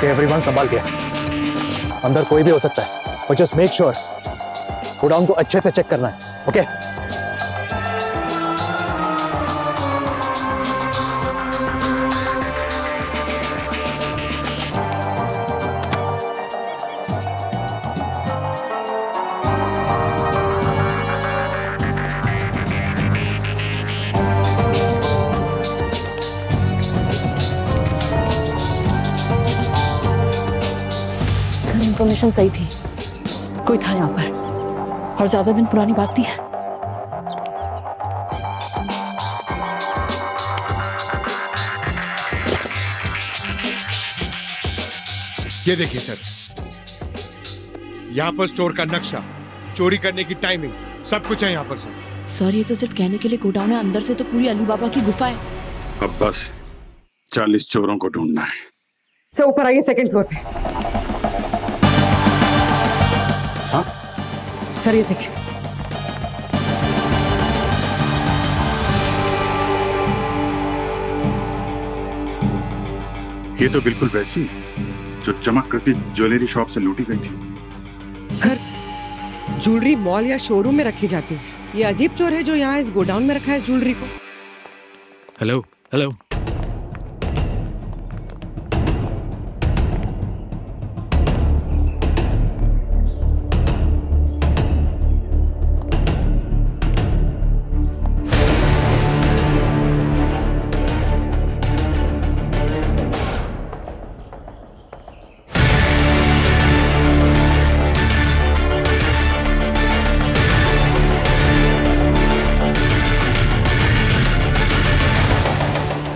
Okay everyone, संभाल के। अंदर कोई भी हो सकता है, but just make sure godown को अच्छे से चेक करना है। ओके सर इन्फॉर्मेशन सही थी, कोई था यहाँ पर और ज्यादा दिन पुरानी बात नहीं है। ये देखिए सर, यहाँ पर स्टोर का नक्शा, चोरी करने की टाइमिंग, सब कुछ है यहाँ पर सर। सर ये तो सिर्फ कहने के लिए गोडाउन है, अंदर से तो पूरी अली बाबा की गुफा है। अब बस 40 चोरों को ढूंढना है। सर ऊपर आइए, सेकंड फ्लोर पे। हाँ? सर ये देखिए। ये तो बिल्कुल वैसी जो चमक करती ज्वेलरी शॉप से लूटी गई थी। सर ज्वेलरी मॉल या शोरूम में रखी जाती है, ये अजीब चोर है जो यहाँ इस गोडाउन में रखा है ज्वेलरी को। हेलो हेलो,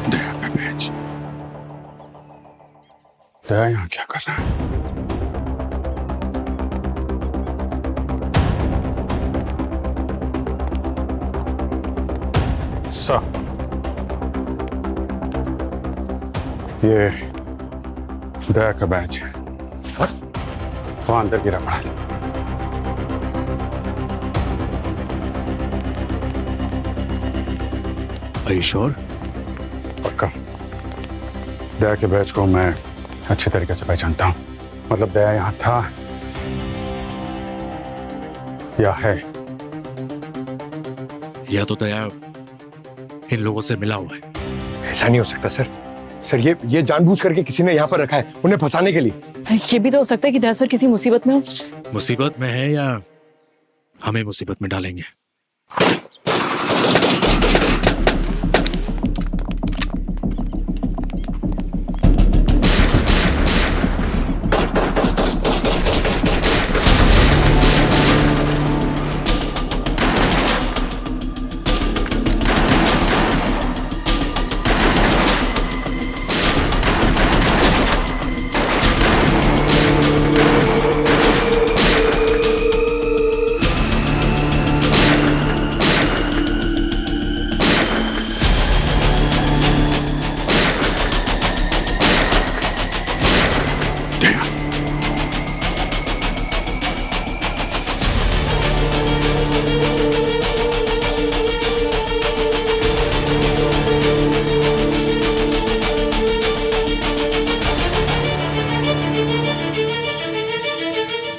दया का बैच। दया यहाँ क्या कर रहा है? सा ये दया का बैच है। वहां अंदर गिरा पड़ा था। Are you sure? पक्का। दया के बैच को मैं अच्छी तरीके से पहचानता हूँ। मतलब दया यहाँ था या है। या तो दया इन लोगों से मिला हुआ है। ऐसा नहीं हो सकता सर। सर ये जानबूझ करके किसी ने यहाँ पर रखा है उन्हें फंसाने के लिए। ये भी तो हो सकता है कि दया सर किसी मुसीबत में हो। मुसीबत में है या हमें मुसीबत में डालेंगे। दया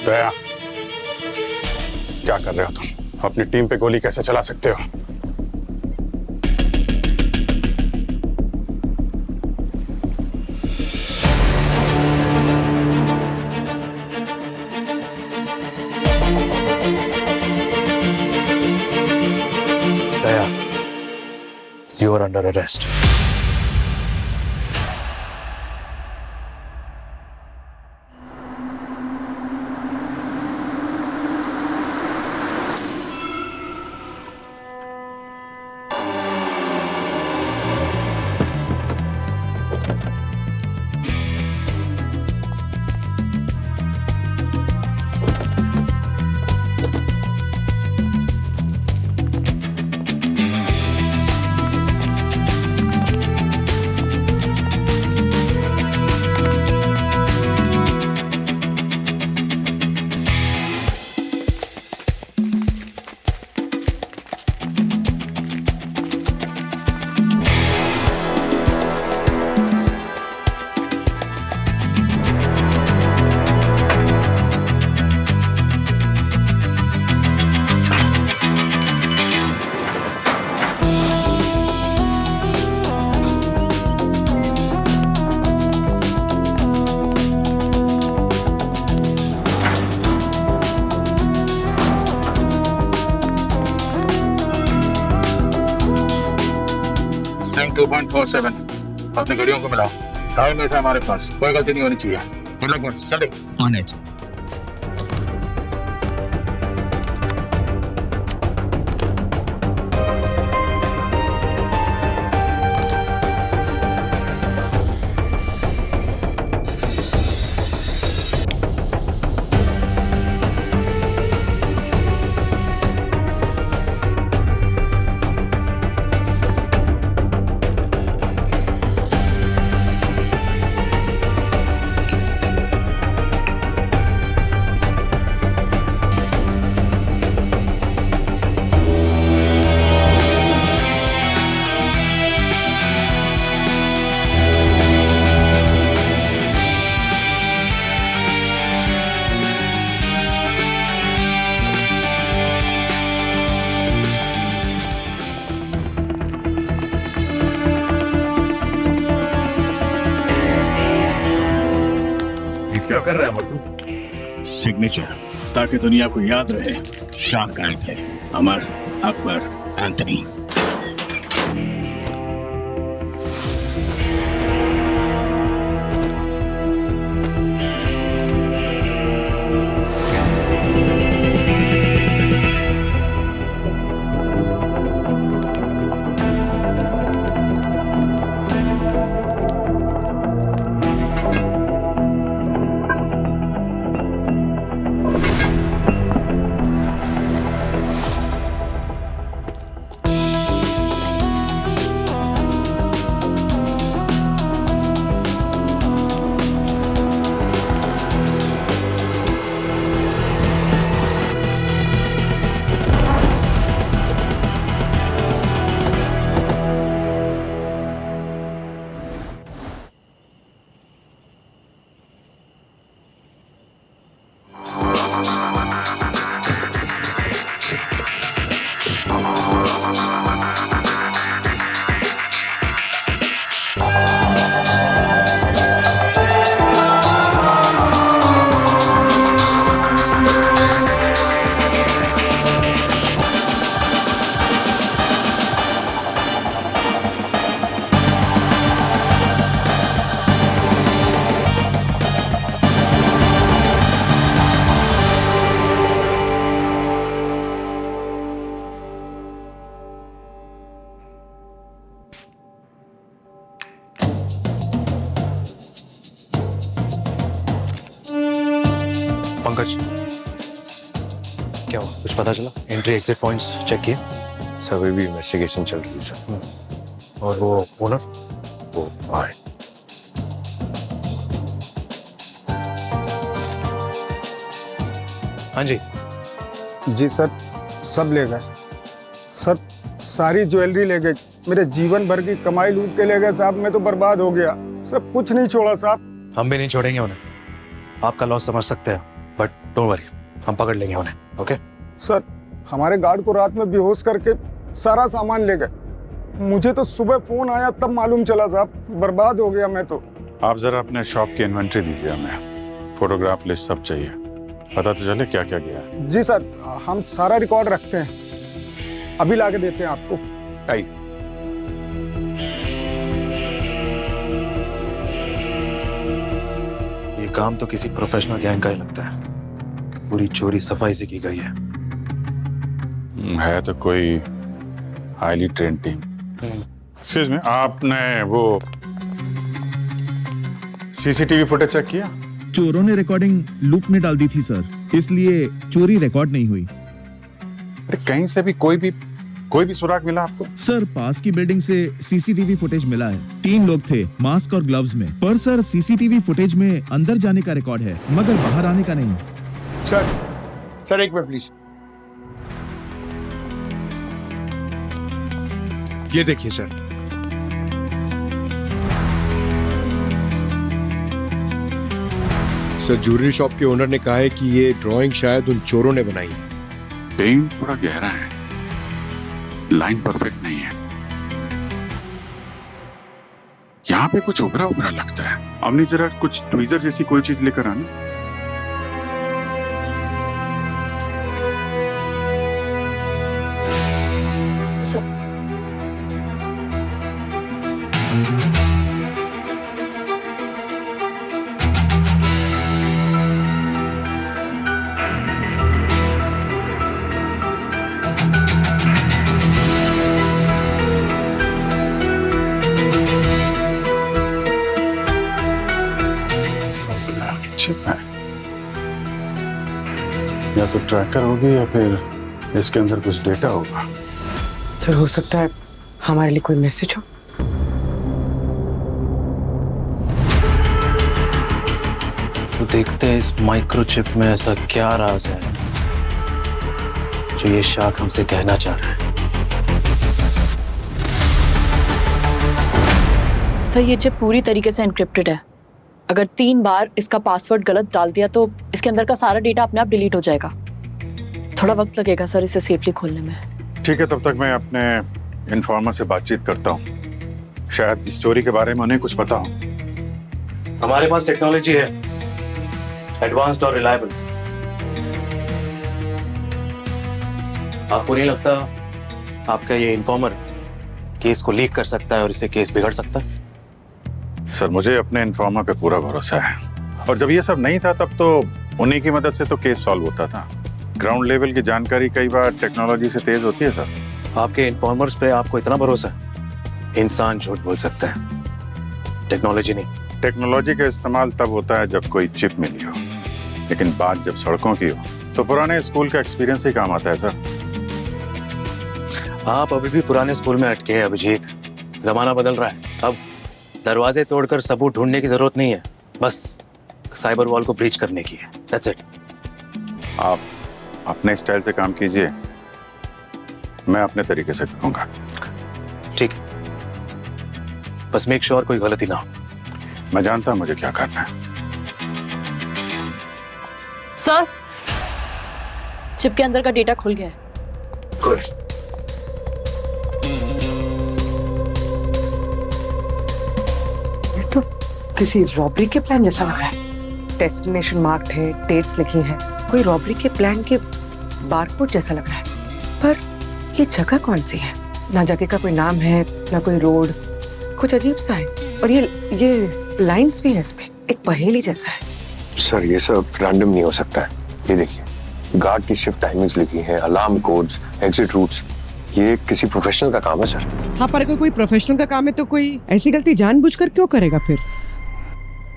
दया क्या कर रहे हो तुम? अपनी टीम पे गोली कैसे चला सकते हो? दया, यू आर अंडर अरेस्ट। 2.47 अपनी घड़ियों को मिलाओ। टाइम है हमारे पास, कोई गलती नहीं होनी चाहिए। गुड लक बॉस, चले। On it. क्या कर रहे हैं? सिग्नेचर, ताकि दुनिया को याद रहे शाह गायब है। अमर अकबर एंथनी। पंकज, क्या हुआ? कुछ पता चला? एंट्री एग्जिट पॉइंट्स चेक किए? सर अभी भी इन्वेस्टिगेशन चल रही है सर। और वो ओनर? वो आए। हाँ जी। जी सर, सब ले गए सर। सारी ज्वेलरी ले गए, मेरे जीवन भर की कमाई लूट के ले गए साहब। मैं तो बर्बाद हो गया, सब कुछ नहीं छोड़ा साहब। हम भी नहीं छोड़ेंगे उन्हें। आपका लॉस समझ सकते हैं, बट डोंट वरी, हम पकड़ लेंगे उन्हें। ओके सर, हमारे गार्ड को रात में बेहोश करके सारा सामान ले गए। मुझे तो सुबह फोन आया तब मालूम चला साहब, बर्बाद हो गया मैं तो। आप जरा अपने शॉप की इन्वेंट्री दीजिए हमें, फोटोग्राफ लिस्ट सब चाहिए, पता तो चले क्या क्या गया है। जी सर, हम सारा रिकॉर्ड रखते हैं, अभी लाके देते हैं आपको। आइए। ये काम तो किसी प्रोफेशनल गैंग का ही लगता है। पूरी चोरी सफाई से की गई है तो कोई highly trend team. Excuse me, आपने वो सीसीटीवी फुटेज चेक किया? चोरों ने रिकॉर्डिंग लूप में डाल दी थी सर, इसलिए चोरी रिकॉर्ड नहीं हुई। अरे कहीं से भी कोई भी सुराग मिला आपको? सर, पास की बिल्डिंग से सीसीटीवी फुटेज मिला है। 3 लोग थे मास्क और ग्लव्स में, पर सर सीसीटीवी फुटेज में अंदर जाने का रिकॉर्ड है मगर बाहर आने का नहीं। सर एक मिनट प्लीज। ये देखिए सर, ज्वेलरी शॉप के ओनर ने कहा है कि ये ड्राइंग शायद उन चोरों ने बनाई है। पेंट थोड़ा गहरा है, लाइन परफेक्ट नहीं है, यहाँ पे कुछ उभरा उभरा लगता है। अमनी जरा कुछ ट्वीजर जैसी कोई चीज लेकर आना। तो ट्रैकर होगी या फिर इसके अंदर कुछ डेटा होगा। सर हो सकता है हमारे लिए कोई मैसेज हो। तो देखते हैं इस माइक्रोचिप में ऐसा क्या राज है जो ये शाख हमसे कहना चाह रहा है। सर ये चिप पूरी तरीके से एनक्रिप्टेड है। अगर 3 बार इसका पासवर्ड गलत डाल दिया तो इसके अंदर का सारा डेटा अपने आप डिलीट हो जाएगा। थोड़ा वक्त लगेगा सर इसे सेफली खोलने में। ठीक है, तब तक मैं अपने इन्फॉर्मर से बातचीत करता हूँ, शायद इस चोरी के बारे में उन्हें कुछ पता हो। हमारे पास टेक्नोलॉजी है, एडवांस्ड और रिलायबल। आपको नहीं लगता आपका ये इन्फॉर्मर केस को लीक कर सकता है और इससे केस बिगड़ सकता है? सर मुझे अपने इन्फॉर्मर पे पूरा भरोसा है, और जब ये सब नहीं था तब तो उन्हीं की मदद से तो केस सॉल्व होता था। ग्राउंड लेवल की जानकारी कई बार टेक्नोलॉजी से तेज होती है सर। आपके इन्फॉर्मर्स पे आपको इतना भरोसा है? इंसान झूठ बोल सकता है, टेक्नोलॉजी नहीं। टेक्नोलॉजी का इस्तेमाल तब होता है जब कोई चिप मिली हो, लेकिन बात जब सड़कों की हो तो पुराने स्कूल का एक्सपीरियंस ही काम आता है सर। आप अभी भी पुराने स्कूल में अटके हैं अभिजीत। जमाना बदल रहा है, अब दरवाजे तोड़कर सबूत ढूंढने की जरूरत नहीं है, बस साइबर वॉल को ब्रीच करने की है। That's it. आप अपने स्टाइल से काम कीजिए, मैं अपने तरीके से करूंगा। ठीक, बस मेक श्योर कोई गलती ना हो। मैं जानता हूं मुझे क्या करना है। सर चिप के अंदर का डेटा खुल गया है। गुड। ये तो किसी रॉबरी के प्लान जैसा लग रहा है। डेस्टिनेशन मार्क्ड है, डेट्स लिखी है, कोई रॉबरी के प्लान के बारकोड जैसा लग रहा है। पर ये जगह कौन सी है? ना जगह का कोई नाम है, ना कोई रोड, कुछ अजीब सा है। और ये लाइंस भी है इसमें, एक पहेली जैसा है। सर ये सब रैंडम नहीं हो सकता है। ये देखिए, गार्ड की शिफ्ट टाइमिंग्स लिखी हैं, अलार्म कोड्स, एग्जिट रूट्स। ये किसी प्रोफेशनल का काम है सर। हाँ, पर अगर कोई प्रोफेशनल का काम है तो कोई ऐसी गलती जानबूझकर क्यों करेगा फिर?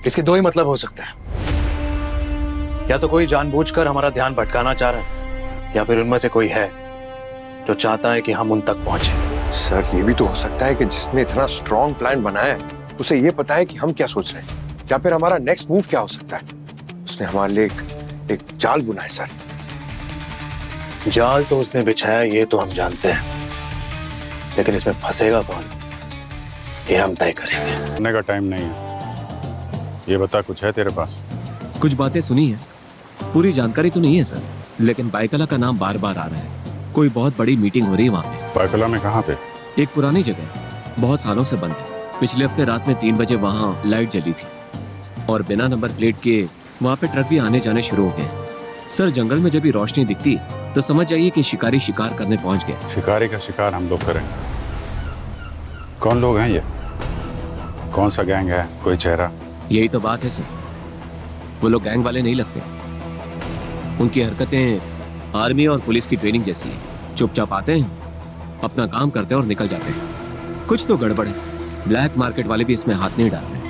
इसके दो ही मतलब हो सकते हैं, या तो कोई जानबूझकर हमारा ध्यान भटकाना चाह रहा है, या फिर उनमें से कोई है जो चाहता है कि हम उन तक पहुंचे। सर ये भी तो हो सकता है कि जिसने इतना स्ट्रॉन्ग प्लान बनाया है उसे ये पता है कि हम क्या सोच रहे हैं, या फिर हमारा नेक्स्ट मूव क्या हो सकता है। उसने हमारे लिए एक जाल बुना है सर। जाल तो उसने बिछाया ये तो हम जानते हैं, लेकिन इसमें फंसेगा कौन ये हम तय करेंगे। करने का टाइम नहीं है। ये बता, कुछ है तेरे पास? कुछ बातें सुनी है, पूरी जानकारी तो नहीं है सर, लेकिन बाइकला का नाम बार बार आ रहा है। कोई बहुत बड़ी मीटिंग हो रही है वहाँ पे। बाइकला में कहाँ पे? एक पुरानी जगह, बहुत सालों से बंद है। पिछले हफ्ते रात में 3 बजे वहाँ लाइट जली थी, और बिना नंबर प्लेट के वहाँ पे ट्रक भी आने जाने शुरू हो गए। सर जंगल में जब भी रोशनी दिखती तो समझ जाइए कि शिकारी शिकार करने पहुंच गए। शिकारी का शिकार हम लोग करेंगे। कौन लोग हैं ये? कौन सा गैंग है? कोई चेहरा? यही तो बात है सर, वो लोग गैंग वाले नहीं लगते। उनकी हरकतें आर्मी और पुलिस की ट्रेनिंग जैसी है। चुपचाप आते हैं, अपना काम करते हैं और निकल जाते हैं। कुछ तो गड़बड़ है सर, ब्लैक मार्केट वाले भी इसमें हाथ नहीं डाल रहे।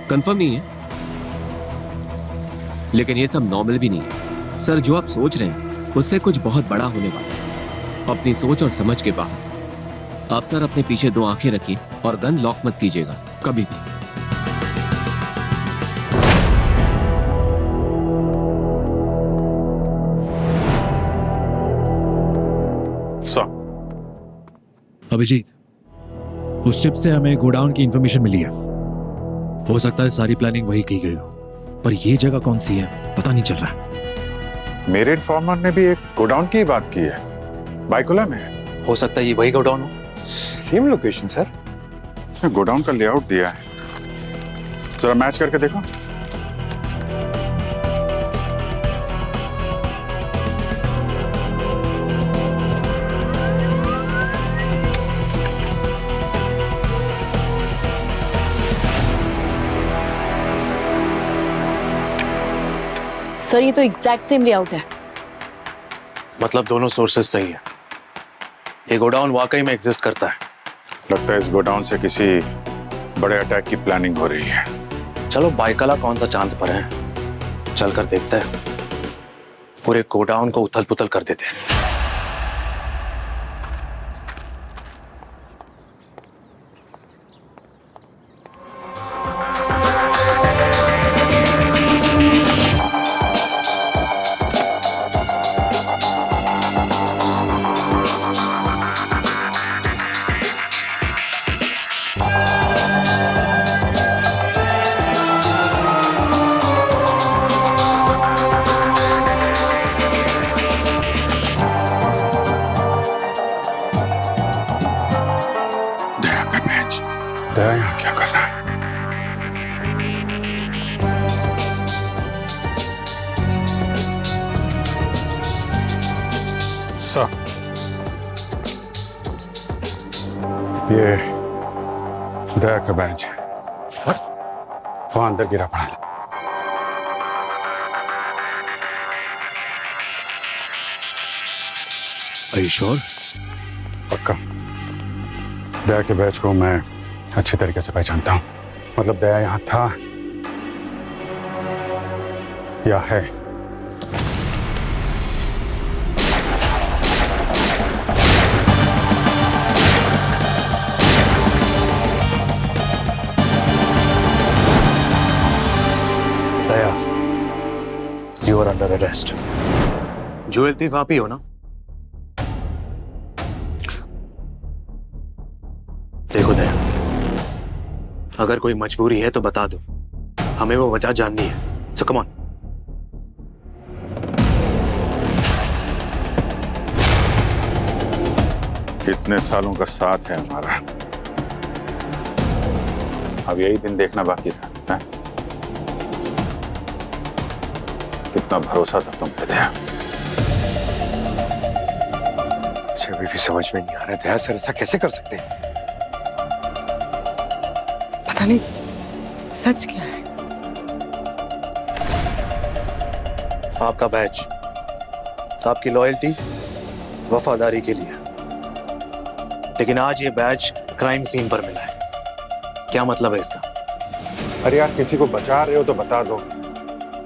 कंफर्म नहीं है, लेकिन ये सब नॉर्मल भी नहीं है सर। जो आप सोच रहे हैं उससे कुछ बहुत बड़ा होने वाला है। अपनी सोच और समझ के बाहर। आप सर अपने पीछे 2 आंखें रखिए और गन लॉक मत कीजिएगा कभी भी। अभिजीत, उस शिप से हमें गोडाउन की इंफॉर्मेशन मिली है। हो सकता है सारी प्लानिंग वही की गई हो, पर ये जगह कौन सी है पता नहीं चल रहा। मेरे इन्फॉर्मर ने भी एक गोडाउन की बात की है, बाइकुला में। हो सकता है ये वही गोडाउन हो। Same location sir. उसने गोडाउन का लेआउट दिया है, जरा मैच करके देखो। सर ये तो एग्जैक्ट सेम लेआउट है। मतलब दोनों सोर्सेस सही है, ये गोडाउन वाकई में एग्जिस्ट करता है। लगता है इस गोडाउन से किसी बड़े अटैक की प्लानिंग हो रही है। चलो बाइकला कौन सा चांद पर है, चलकर देखते हैं। पूरे गोडाउन को उथल पुथल कर देते हैं। दया का मैच, दया यहाँ क्या कर रहा है? सर, ये दया का बैच है। वहां अंदर गिरा पड़ा था। Are you sure? पक्का दया के बैच को मैं अच्छी तरीके से पहचानता हूँ। मतलब दया यहाँ था या है। दया, you are under arrest. Jewel thief आप ही हो ना? देखो दया, अगर कोई मजबूरी है तो बता दो, हमें वो वजह जाननी है। सो कम ऑन। कितने सालों का साथ है हमारा, अब यही दिन देखना बाकी था, है? कितना भरोसा था तुम पे दया। मुझे अभी भी समझ में नहीं आ रहा दया सर ऐसा कैसे कर सकते हैं। पता नहीं सच क्या है। आपका बैच आपकी लॉयल्टी, वफादारी के लिए, लेकिन आज ये बैच क्राइम सीन पर मिला है। क्या मतलब है इसका? अरे यार, किसी को बचा रहे हो तो बता दो,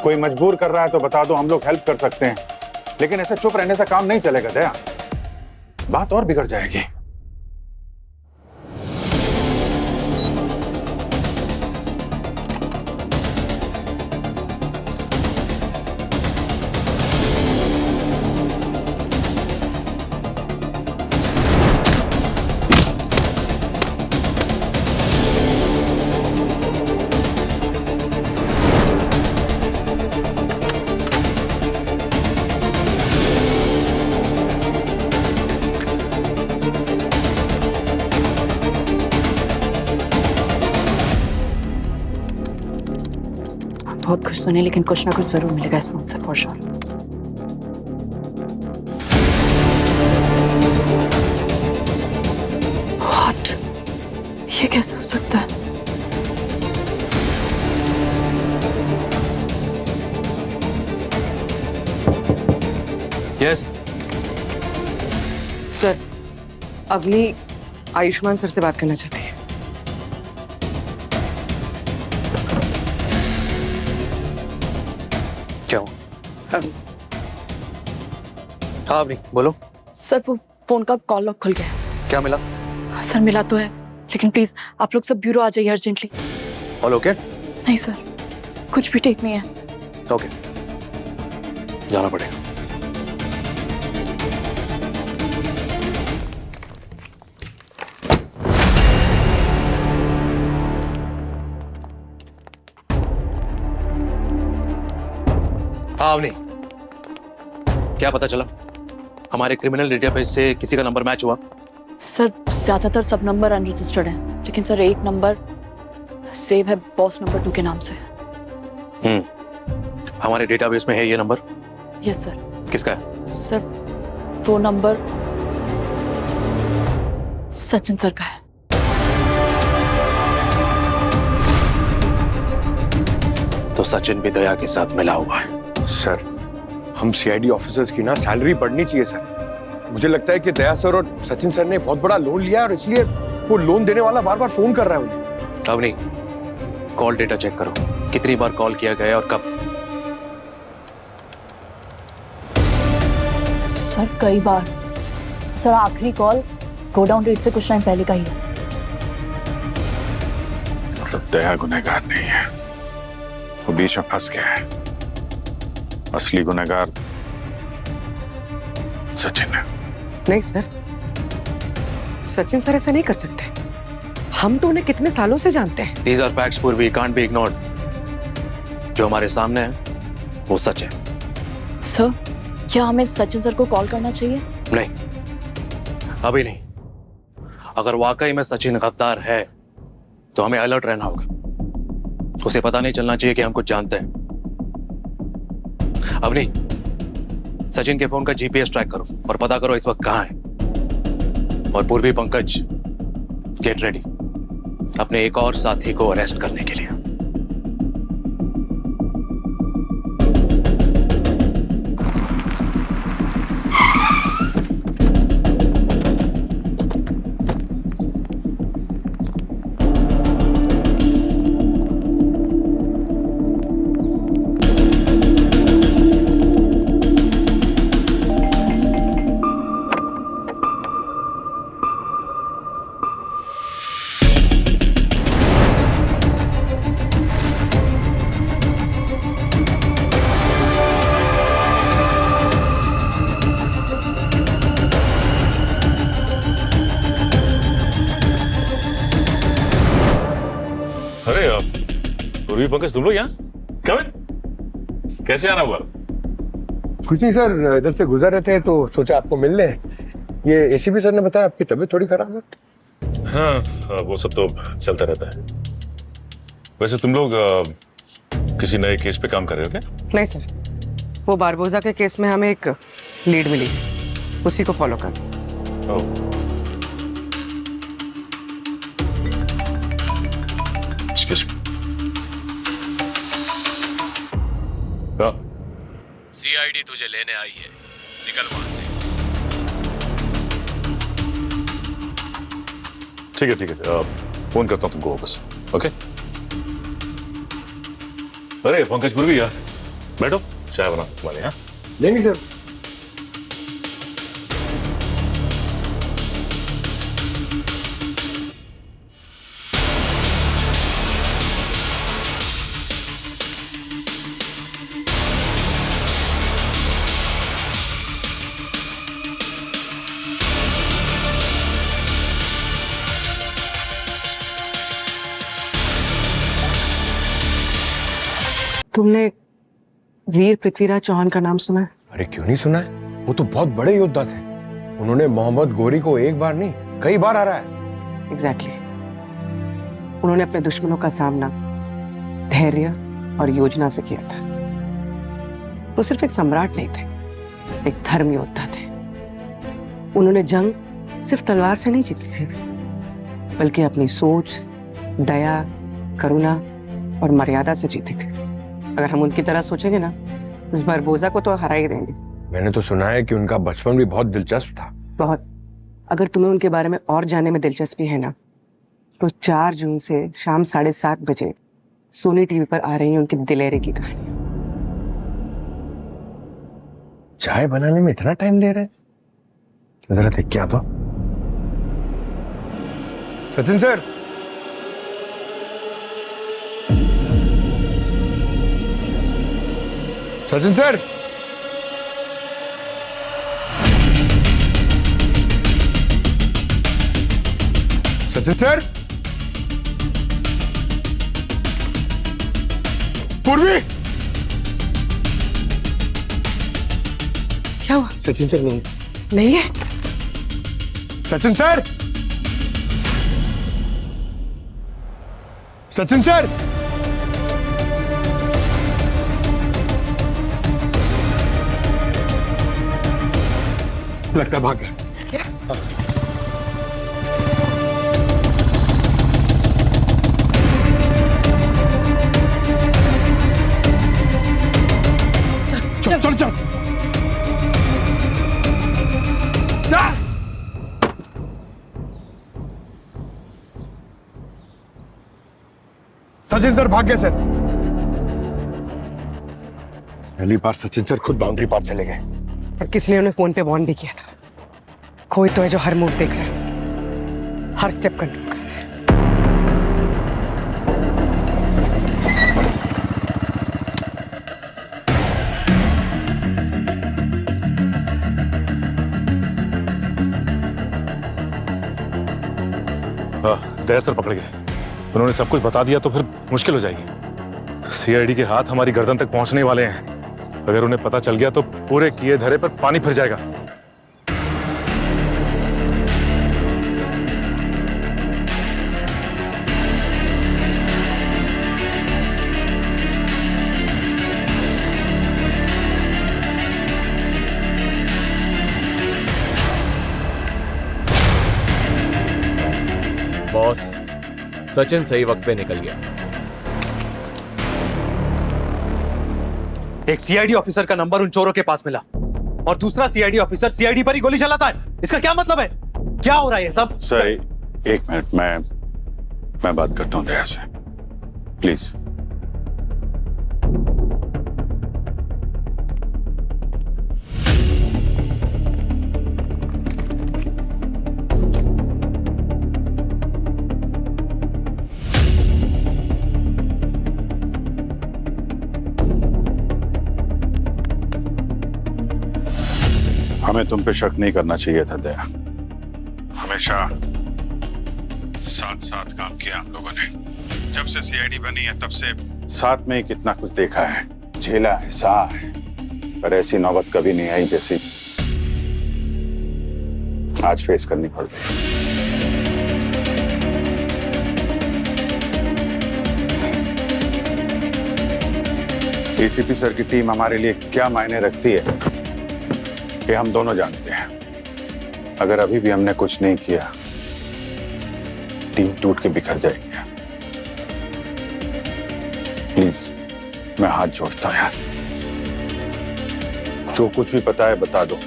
कोई मजबूर कर रहा है तो बता दो, हम लोग हेल्प कर सकते हैं। लेकिन ऐसे चुप रहने से काम नहीं चलेगा दया, बात और बिगड़ जाएगी। बहुत कुछ सुने, लेकिन कुछ ना कुछ जरूर मिलेगा इस फोन से फॉर श्योर। व्हाट? ये कैसे हो सकता है? Yes sir, Avni Ayushman sir से बात करना चाहती है। क्या हो? हाँ अवनी बोलो। सर, वो फोन का कॉल लॉक खुल गया है। क्या मिला? सर, मिला तो है, लेकिन प्लीज आप लोग सब ब्यूरो आ जाइए अर्जेंटली। All okay? नहीं सर, कुछ भी ठीक नहीं है। ओके, जाना पड़ेगा। हाँ अवनी, क्या पता चला? हमारे क्रिमिनल डेटाबेस से किसी का नंबर मैच हुआ? सर, ज्यादातर सब नंबर अनरजिस्टर्ड हैं, लेकिन सर एक नंबर सेव है बॉस नंबर 2 के नाम से। हमारे डेटाबेस में है ये नंबर? Yes sir. किसका है? सर, वो नंबर सचिन सर का है। तो सचिन भी दया के साथ मिला हुआ है। सर, हम सीआईडी ऑफिसर्स की ना सैलरी बढ़नी चाहिए सर। मुझे लगता है कि दया सर और सचिन सर ने बहुत बड़ा लोन लिया है और इसलिए वो लोन देने वाला बार बार फोन कर रहा है उन्हें। अवनी, कॉल डेटा चेक करो, कितनी बार कॉल किया गया और कब। सर कई बार। सर आखिरी कॉल गोडाउन रेट से कुछ टाइम पहले का ही है। मतलब दया गुनहगार नहीं है, वो बीच में फंस गया है। असली गुनहगार सचिन है। नहीं सर, सचिन सर ऐसा नहीं कर सकते। हम तो उन्हें कितने सालों से जानते हैं। These are facts, पूर्वी, can't be ignored। जो हमारे सामने है वो सच है। सर क्या हमें सचिन सर को कॉल करना चाहिए? नहीं, अभी नहीं। अगर वाकई में सचिन गद्दार है तो हमें अलर्ट रहना होगा। उसे पता नहीं चलना चाहिए कि हम कुछ जानते हैं। अवनी, सचिन के फोन का जीपीएस ट्रैक करो और पता करो इस वक्त कहां है। और पूर्वी, पंकज, गेट रेडी अपने एक और साथी को अरेस्ट करने के लिए। अरे पूर्वी, पंकज, तुम लोग यहाँ? कम इन। कैसे आना हुआ? कुछ नहीं सर, इधर से गुजर रहे थे तो सोचा आपको मिल ले। ये एसीपी सर ने बताया आपकी तबीयत थोड़ी खराब है। हाँ, वो सब तो चलता रहता है। वैसे तुम लोग किसी नए केस पे काम कर रहे हो क्या? नहीं सर, वो बारबोजा के केस में हमें एक लीड मिली, उसी को फॉलो कर। सीआईडी तुझे लेने आई है, निकल वहां से। ठीक है, फोन करता हूँ तुमको वापस। ओके। अरे पंकज, पूर्वी यार, बैठो, चाय बना तुम्हारे यहाँ। नहीं सर। तुमने वीर पृथ्वीराज चौहान का नाम सुना है? अरे क्यों नहीं सुना है, वो तो बहुत बड़े योद्धा थे। उन्होंने मोहम्मद गोरी को एक बार नहीं कई बार हराया है। एग्जैक्टली। उन्होंने अपने दुश्मनों का सामना धैर्य और योजना से किया था। वो सिर्फ एक सम्राट नहीं थे, एक धर्म योद्धा थे। उन्होंने जंग सिर्फ तलवार से नहीं जीती थी, बल्कि अपनी सोच, दया, करुणा और मर्यादा से जीती थी। अगर हम उनकी तरह सोचेंगे ना, इस बारबोजा को तो हरा ही देंगे। मैंने तो सुना है कि उनका बचपन भी बहुत दिलचस्प था। बहुत। अगर तुम्हें उनके बारे में और जानने में दिलचस्पी है ना, तो 4 जून से शाम 7:30 बजे सोनी टीवी पर आ रही है उनकी दिलेरी की कहानी। चाय बनाने में इतना टाइम दे रहे हैं? जरा देख के आता। Sachin sir, Sachin sir, Sachin sir, पूर्वी। क्या हुआ? सचिन सर नहीं। नहीं है? सचिन सर, सचिन सर, लगता भाग गया। चल चल चल। सचिन सर भाग गए सर। पहली बार सचिन सर खुद बाउंड्री पार चले गए। और किसी ने उन्हें फोन पे वार्न भी किया था। कोई तो है जो हर मूव देख रहा है, हर स्टेप कंट्रोल कर रहा है। दया सर पकड़ गए। उन्होंने सब कुछ बता दिया तो फिर मुश्किल हो जाएगी। सीआईडी के हाथ हमारी गर्दन तक पहुंचने वाले हैं। अगर उन्हें पता चल गया तो पूरे किए धरे पर पानी फिर जाएगा। बॉस, सचिन सही वक्त पे निकल गया। एक सीआईडी ऑफिसर का नंबर उन चोरों के पास मिला और दूसरा सीआईडी ऑफिसर सीआईडी पर ही गोली चलाता है। इसका क्या मतलब है? क्या हो रहा है ये सब? सर एक मिनट, मैं बात करता हूँ दया से, प्लीज। हमें तुम पे शक नहीं करना चाहिए था दया। हमेशा साथ साथ काम किया हम लोगों ने। जब से सीआईडी बनी है तब से साथ में ही कितना कुछ देखा है, झेला है, सहा है, पर ऐसी नौबत कभी नहीं आई जैसी आज फेस करनी पड़ गई। एसीपी सर की टीम हमारे लिए क्या मायने रखती है ये हम दोनों जानते हैं। अगर अभी भी हमने कुछ नहीं किया, टीम टूट के बिखर जाएगी। प्लीज, मैं हाथ जोड़ता हूं यार, जो कुछ भी पता है बता दो।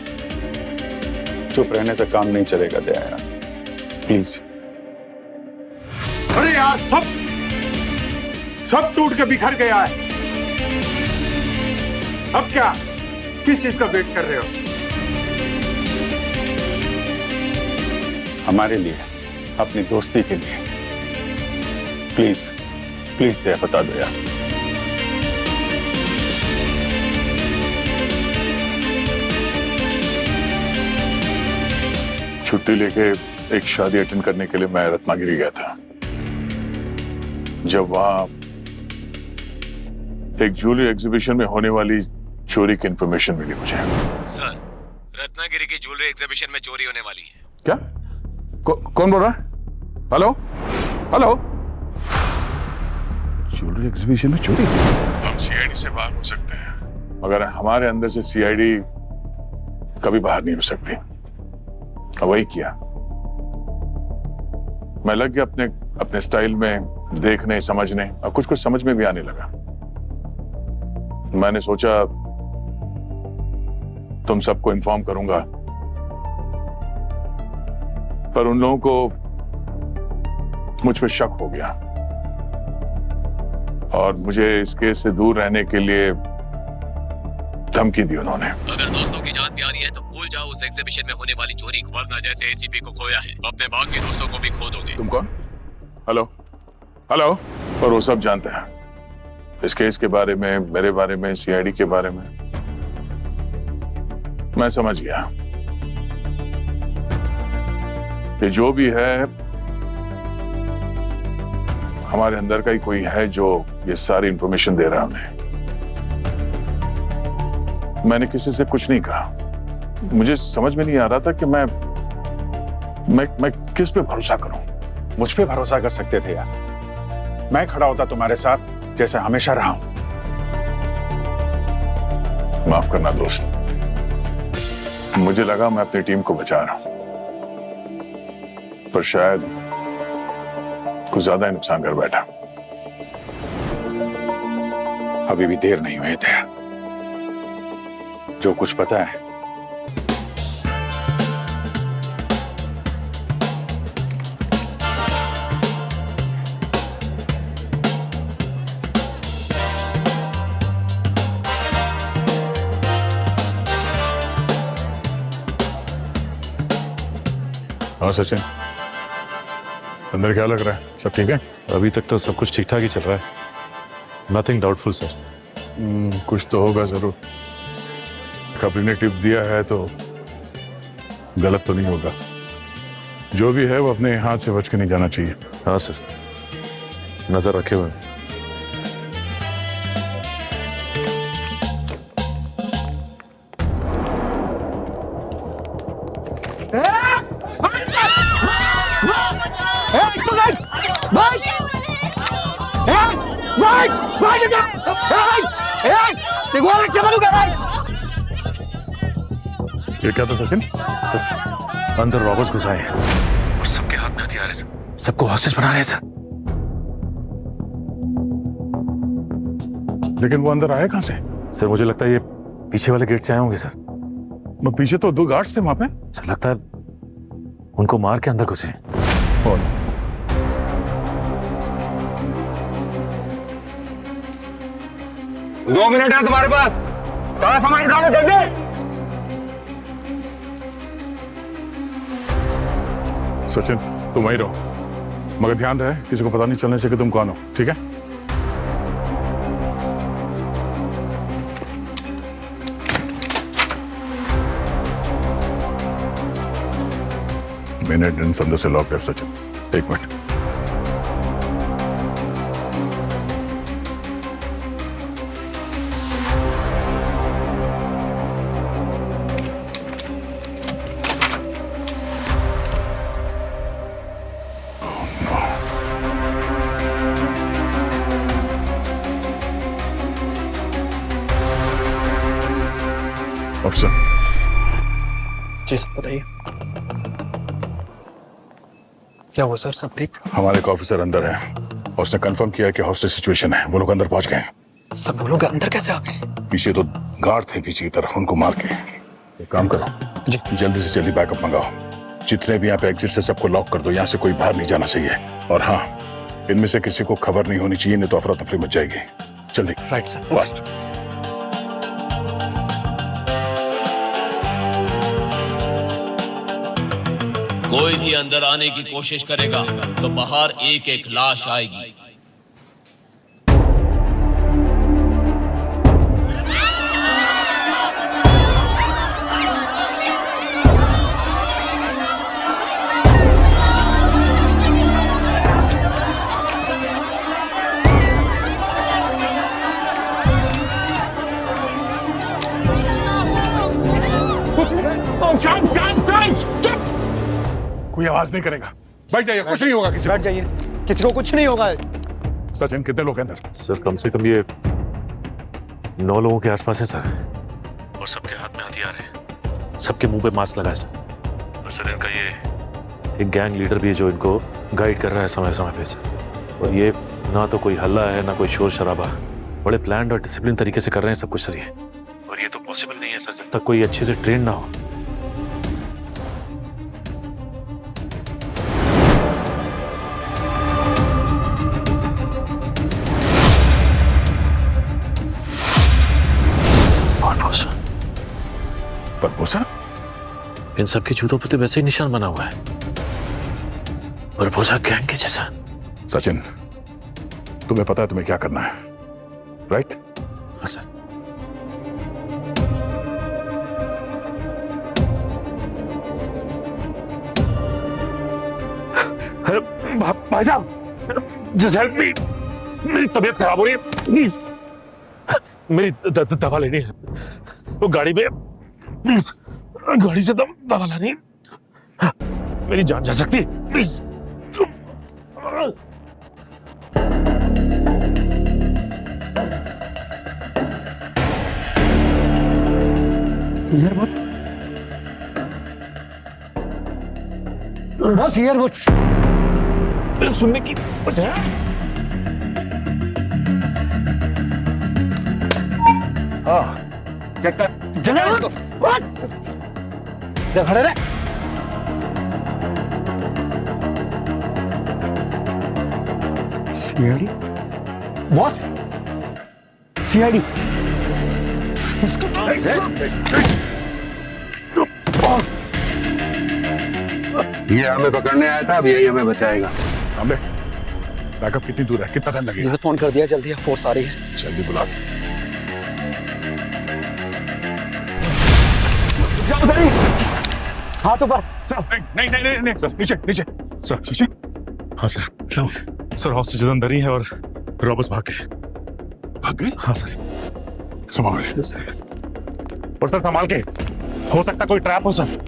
चुप रहने से काम नहीं चलेगा दया यार, प्लीज। अरे यार, सब टूट के बिखर गया है। अब क्या, किस चीज का वेट कर रहे हो? हमारे लिए, अपनी दोस्ती के लिए। प्लीज प्लीज दया, बता दो यार। छुट्टी लेके एक शादी अटेंड करने के लिए मैं रत्नागिरी गया था। जब वहां एक ज्वेलरी एग्जीबिशन में होने वाली चोरी की इंफॉर्मेशन मिली मुझे। सर, रत्नागिरी की ज्वेलरी एग्जीबिशन में चोरी होने वाली है। क्या? कौन बोल रहा है? Hello hello. ज्वेलरी एग्जीबिशन में चोरी? हम सीआईडी से बाहर हो सकते हैं, मगर हमारे अंदर से सीआईडी कभी बाहर नहीं हो सकती। वही किया, मैं लग गया अपने स्टाइल में देखने समझने, और कुछ कुछ समझ में भी आने लगा। मैंने सोचा तुम सबको इन्फॉर्म करूंगा, पर उन लोगों को मुझ पे शक हो गया और मुझे इस केस से दूर रहने के लिए धमकी दी उन्होंने। अगर दोस्तों की जान प्यारी है तो भूल जाओ उस एग्जीबिशन में होने वाली चोरी को, वरना जैसे एसीपी को खोया है अपने बाकी दोस्तों को भी खो दोगे। तुम कौन? Hello hello. और वो सब जानते हैं इस केस के बारे में, मेरे बारे में, सीआईडी के बारे में। मैं समझ गया, ये जो भी है हमारे अंदर का ही कोई है जो ये सारी इंफॉर्मेशन दे रहा है हमें। मैंने किसी से कुछ नहीं कहा। मुझे समझ में नहीं आ रहा था कि मैं किस पे भरोसा करूं। मुझ पे भरोसा कर सकते थे यार, मैं खड़ा होता तुम्हारे साथ जैसे हमेशा रहा हूं। माफ करना दोस्त, मुझे लगा मैं अपनी टीम को बचा रहा हूं, पर शायद कुछ ज्यादा ही नुकसान कर बैठा। अभी भी देर नहीं हुई थे। जो कुछ पता है हाँ सचिन, अंदर क्या लग रहा है? सब ठीक है? अभी तक तो सब कुछ ठीक ठाक ही चल रहा है, नथिंग डाउटफुल सर। कुछ तो होगा जरूर। खबरी ने टिप दिया है तो गलत तो नहीं होगा। जो भी है वो अपने हाथ से बच के नहीं जाना चाहिए। हाँ सर, नजर रखे हुए। ये क्या था सचिन? सर, अंदर रॉबर्स घुस आए हैं और सबके हाथ में हथियार है सर, सबको हॉस्टेज बना रहे हैं सर। लेकिन वो अंदर आए कहां से? सर मुझे लगता है ये पीछे वाले गेट से आए होंगे सर। पीछे तो 2 गार्ड्स थे वहां पे। सर लगता है उनको मार के अंदर घुसे। कौन? दो मिनट है तुम्हारे पास, सारा सामान निकालो जल्दी। सचिन तुम वहीं रहो, मगर ध्यान रहे किसी को पता नहीं चलने से कि तुम कौन हो, ठीक है? मैंने एंट्रेंस अंदर से लॉक कर। सचिन 1 मिनट। ऑफिसर जी सर बताइए, क्या हुआ सर? सब ठीक? हमारे एक ऑफिसर अंदर है और उसने कंफर्म किया कि हॉस्टेज सिचुएशन है। वो लोग अंदर पहुंच गए हैं। सर वो लोग अंदर कैसे आ गए? पीछे तो गार्ड थे पीछे की तरफ, उनको मार के। एक काम करो जी, जल्दी से जल्दी बैकअप मंगाओ। जितने भी यहाँ पे एग्जिट से सबको लॉक कर दो, यहाँ से कोई बाहर नहीं जाना चाहिए। और हाँ, इनमें से किसी को खबर नहीं होनी चाहिए, नहीं तो अफरा तफरी मच जाएगी। जल्दी। Right sir, fast. कोई भी अंदर आने की कोशिश करेगा तो बाहर एक एक लाश आएगी। कोई आवाज नहीं करेगा। बैठ जाइए, कुछ नहीं होगा किसी को। बैठ जाइए, किसी को कुछ नहीं होगा। सचिन कितने लोग हैं अंदर? सर कम से कम ये 9 लोगों के आसपास है सर, और सबके हाथ में हथियार है, सबके मुंह पे मास्क लगा है सर। और सर इनका ये एक गैंग लीडर भी है जो इनको गाइड कर रहा है समय समय पे सर। और ये ना तो कोई हल्ला है ना कोई शोर शराबा, बड़े प्लान्ड और डिसिप्लिन तरीके से कर रहे हैं सब कुछ सर ये। और ये तो पॉसिबल नहीं है सर जब तक कोई अच्छे से ट्रेन ना हो। पर इन सबके जूतों पर तो वैसे ही निशान बना हुआ है, पर भोजा गैंग के जैसा। सचिन तुम्हें पता है तुम्हें क्या करना है, राइट? हाँ सर। भाई साहब जस्ट हेल्प मी, मेरी तबीयत खराब हो रही है, प्लीज मेरी दवा लेनी है। वो गाड़ी में प्लीज, गाड़ी से दवा लानी है, मेरी जान जा सकती है, प्लीज। बस ईयरबड्स सुनने की खड़े रहे। सीआईडी बॉस, सीआईडी ये हमें पकड़ने आया था, अब यही हमें बचाएगा। अबे बैकअप कितनी दूर है, कितना टाइम लगेगा? फोन कर दिया, जल्दी फोर्स आ रही है। जल्दी बुला। जाओ उधर ही, हाथ ऊपर। सर नहीं नहीं नहीं नहीं सर, नीचे नीचे सर, नीचे। हाँ सर, सर हॉस्टेजेस अंदर ही है और रॉबर्स भाग गए। भाग गए? हाँ सर। संभाल और सर संभाल के, हो सकता कोई ट्रैप हो सर।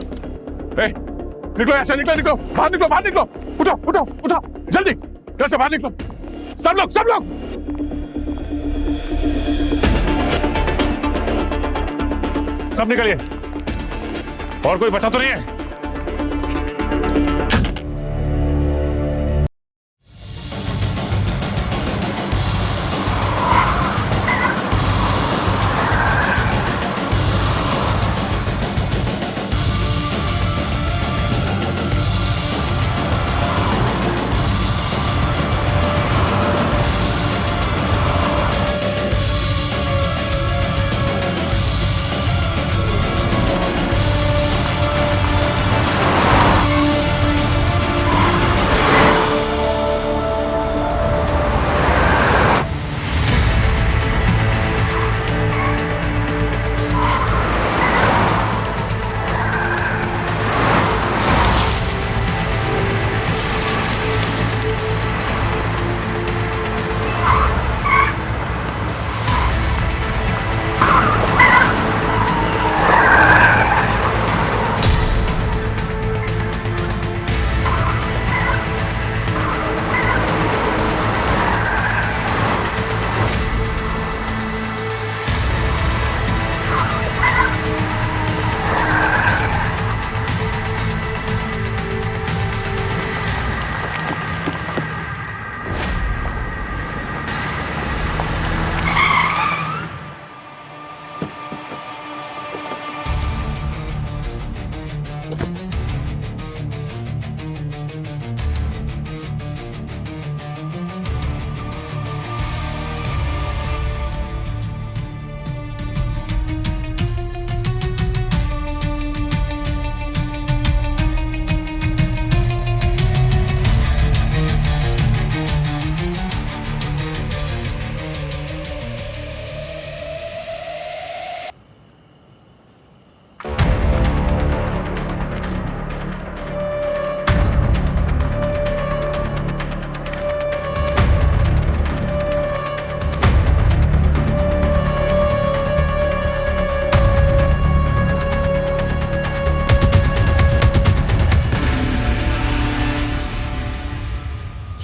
निकलो ऐसे, निकलो निकलो, बाहर निकलो, बाहर निकलो। उठो उठो उठो, जल्दी घर से बाहर निकलो, सब लोग सब लोग। सब निकलिए, और कोई बचा तो नहीं है?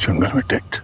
जंगल में टेक्ट।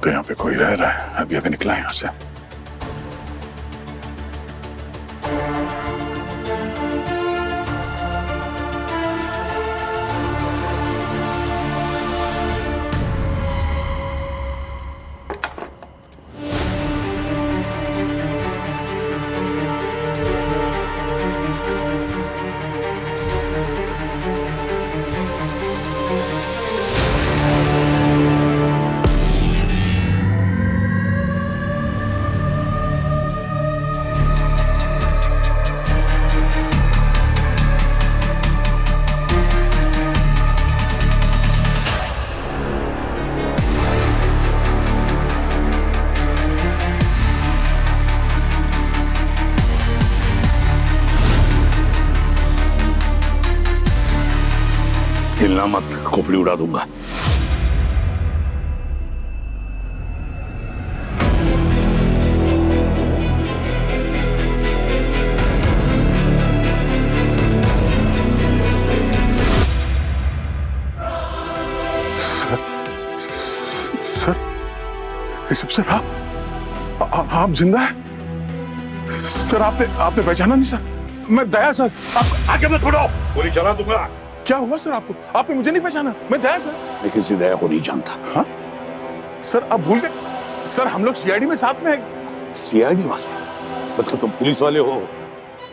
तो यहाँ पे कोई रह रहा है, अभी अभी निकला यहाँ से। हिलना मत, खोपड़ी उड़ा दूंगा। केशव सर आप जिंदा हैं? सर आपने पहचाना नहीं सर? मैं दया सर। आप आगे मत बढ़ो, गोली चला दूंगा। क्या हुआ सर आपको? आपने मुझे नहीं पहचाना? मैं दया सर। मैं किसी दया को नहीं जानता। हाँ सर, अब भूल गए सर, हम लोग सीआईडी में साथ में हैं। सीआईडी वाले मतलब तुम पुलिस वाले हो?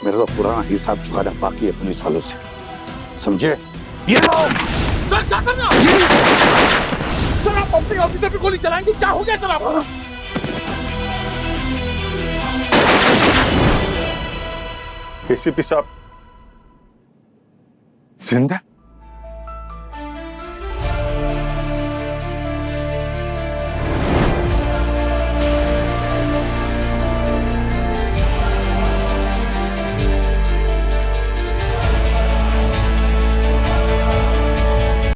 मेरा तो पुराना हिसाब चुकाना बाकी है पुलिस वालों से, समझे? ये सर क्या करना? सर आप अपने ऑफिसर पे गोली चलाएंगे? क्या हो गया सर आपको? एसीपी साहब जिंदा?